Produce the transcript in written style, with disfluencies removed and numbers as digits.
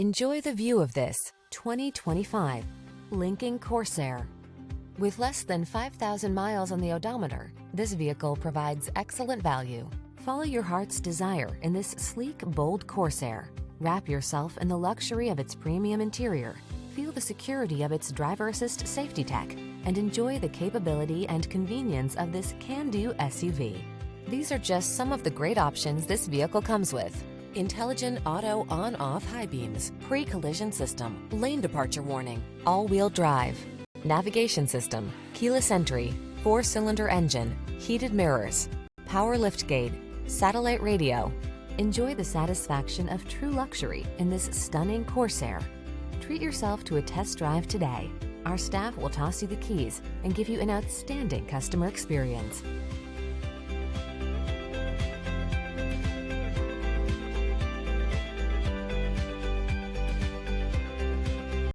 Enjoy the view of this 2025 Lincoln Corsair. With less than 5,000 miles on the odometer, this vehicle provides excellent value. Follow your heart's desire in this sleek, bold Corsair. Wrap yourself in the luxury of its premium interior, feel the security of its driver assist safety tech, and enjoy the capability and convenience of this can-do SUV. These are just some of the great options this vehicle comes with: intelligent auto on-off high beams, pre-collision system, lane departure warning, all-wheel drive, navigation system, keyless entry, 4-cylinder engine, heated mirrors, power liftgate, satellite radio. Enjoy the satisfaction of true luxury in this stunning Corsair. Treat yourself to a test drive today. Our staff will toss you the keys and give you an outstanding customer experience.